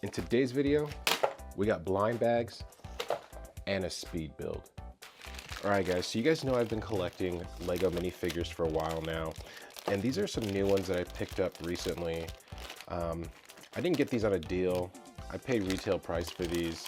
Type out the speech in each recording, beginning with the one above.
In today's video, we got blind bags and a speed build. All right guys, so you guys know I've been collecting Lego minifigures for a while now, and these are some new ones that I picked up recently. I didn't get these on a deal. I paid retail price for these.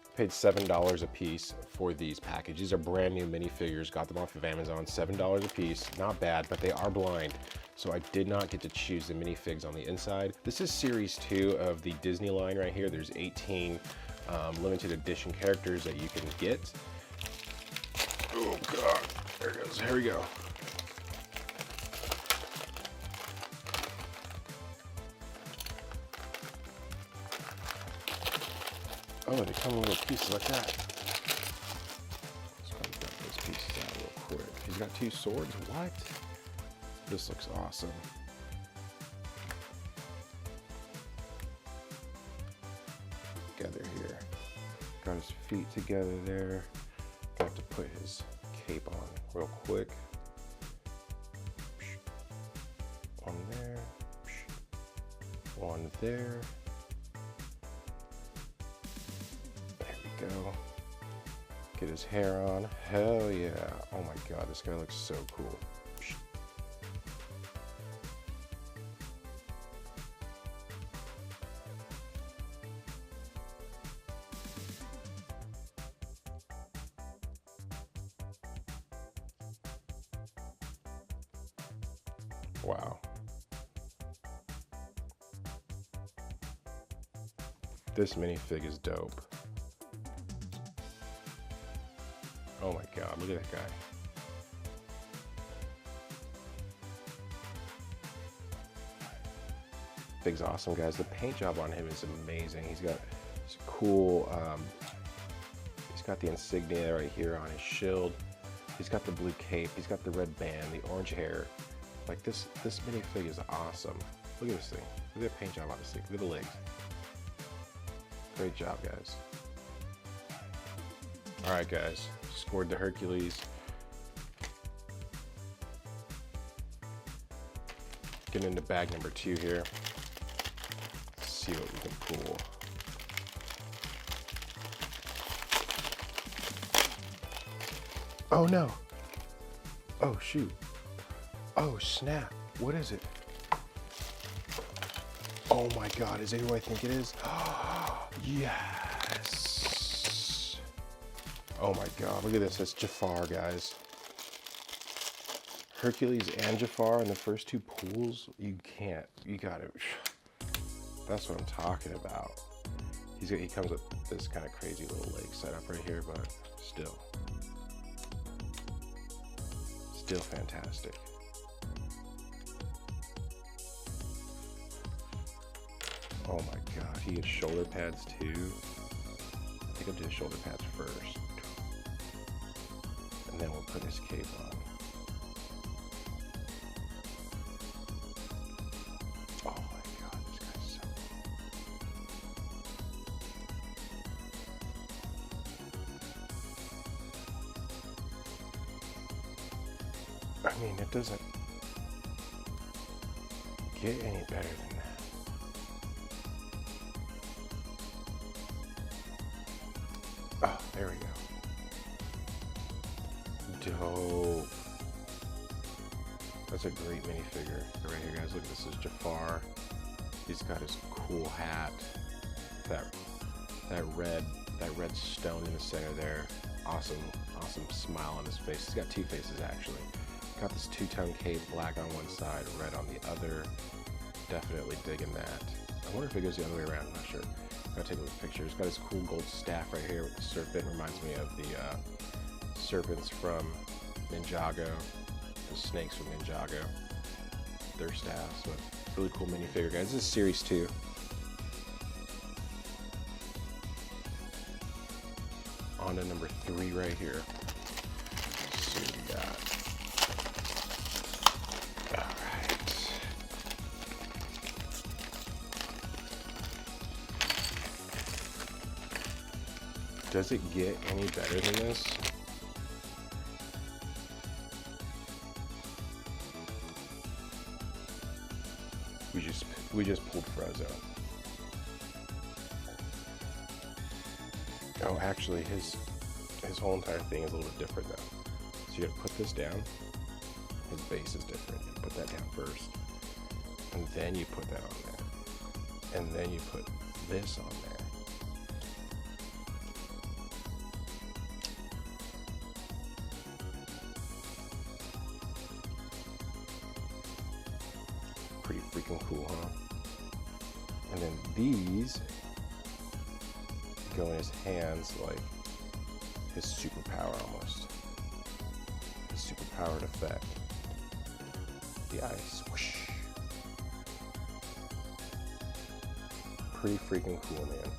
I paid $7 a piece for these packages. These are brand new minifigures, got them off of Amazon, $7 a piece. Not bad, but they are blind. So I did not get to choose the minifigs on the inside. This is series 2 of the Disney line right here. There's 18 limited edition characters that you can get. Oh God, there it goes, here we go. Oh, they come in little pieces like that. Let's probably get those pieces out real quick. He's got 2 swords, what? This looks awesome. Together here. Got his feet together there. Got to put his cape on real quick. One there. One there. There we go. Get his hair on. Hell yeah. Oh my God, this guy looks so cool. Wow. This minifig is dope. Oh my God, look at that guy. Fig's awesome, guys. The paint job on him is amazing. He's got this cool, he's got the insignia right here on his shield. He's got the blue cape. He's got the red band, the orange hair. Like this minifig is awesome. Look at this thing. Look at the paint job on this thing. Look at the legs. Great job, guys. All right, guys. Scored the Hercules. Getting into bag number 2 here. Let's see what we can pull. Oh no. Oh shoot. Oh snap, what is it? Oh my God, is it who I think it is? Yes. Oh my God, look at this, it's Jafar, guys. Hercules and Jafar in the first 2 pools, you gotta, that's what I'm talking about. He comes with this kind of crazy little leg setup right here, but still fantastic. Oh my God, he gets shoulder pads too. I think I'll do his shoulder pads first. And then we'll put his cape on. Oh my God, this guy's so cool. I mean, it doesn't get any better than that. Oh, there we go. Dope. That's a great minifigure. Right here, guys, look at this is Jafar. He's got his cool hat. That red stone in the center there. Awesome smile on his face. He's got 2 faces actually. Got this 2-tone cape, black on one side, red on the other. Definitely digging that. I wonder if it goes the other way around, I'm not sure. Gotta take a look at pictures. Got his cool gold staff right here with the serpent. Reminds me of the serpents from Ninjago, the snakes from Ninjago. Their staffs, but really cool minifigure, guys. This is series 2. On to number 3 right here. Let's see what we got. Does it get any better than this? We just pulled Frozone. Oh, actually, his whole entire thing is a little bit different though. So you gotta put this down. His base is different. You put that down first, and then you put that on there, and then you put this on there. Pretty freaking cool, huh? And then these go in his hands like his superpower almost. His superpowered effect. The ice. Whoosh. Pretty freaking cool, man.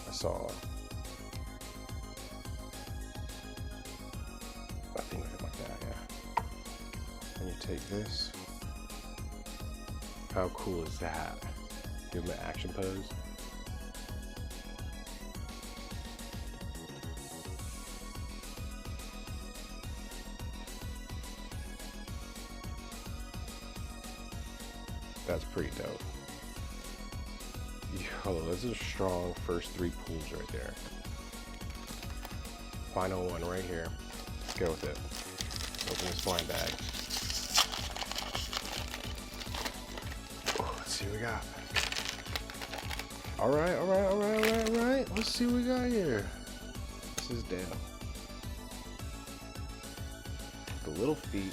I saw a thing like that, yeah. And you take this. How cool is that? Give him an action pose. That's pretty dope. Yo, those are strong first 3 pools right there. Final one right here. Let's go with it. Open this blind bag. Oh, let's see what we got. All right. Let's see what we got here. This is Dale. The little feet.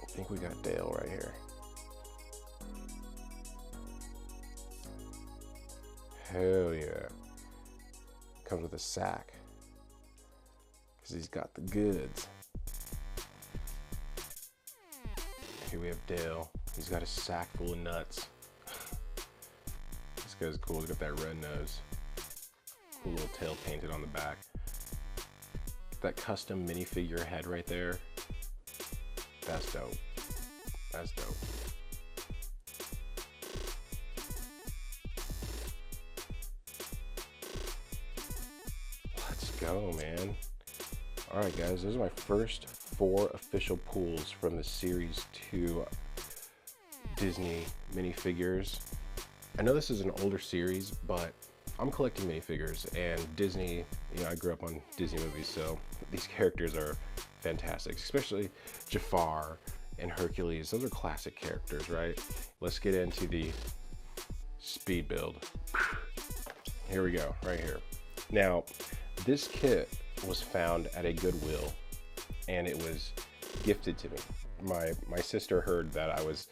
I think we got Dale right here. Hell yeah. Comes with a sack. Because he's got the goods. Here we have Dale. He's got a sack full of nuts. This guy's cool. He's got that red nose. Cool little tail painted on the back. That custom minifigure head right there. That's dope. That's dope. Let's go, man. All right, guys, those are my first 4 official pulls from the Series 2 Disney minifigures. I know this is an older series, but I'm collecting minifigures, and Disney, you know, I grew up on Disney movies, so these characters are fantastic, especially Jafar and Hercules. Those are classic characters, right? Let's get into the speed build. Here we go, right here. Now, this kit was found at a Goodwill, and it was gifted to me. My sister heard that I was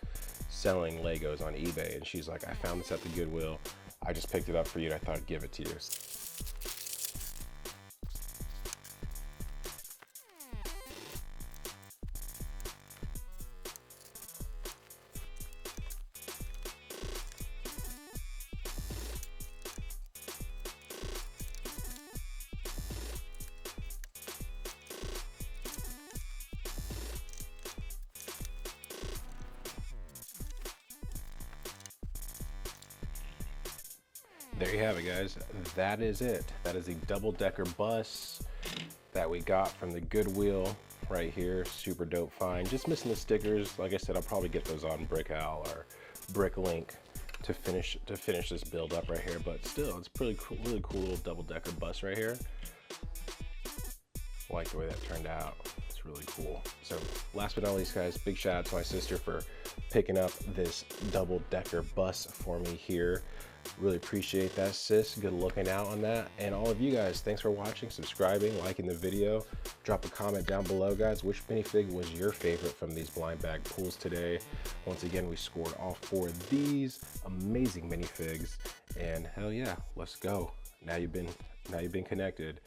selling Legos on eBay, and she's like, I found this at the Goodwill. I just picked it up for you, and I thought I'd give it to you. There you have it, guys. That is it. That is the double-decker bus that we got from the Goodwill right here. Super dope find. Just missing the stickers. Like I said, I'll probably get those on BrickOwl or BrickLink to finish this build up right here. But still, it's pretty cool, really cool little double-decker bus right here. I like the way that turned out. It's really cool. So last but not least, guys, big shout out to my sister for picking up this double-decker bus for me here. Really appreciate that, sis. Good looking out on that. And all of you guys, thanks for watching, subscribing, liking the video. Drop a comment down below, guys. Which minifig was your favorite from these blind bag pulls today? Once again, we scored all 4 of these amazing minifigs. And hell yeah, let's go. Now you've been connected.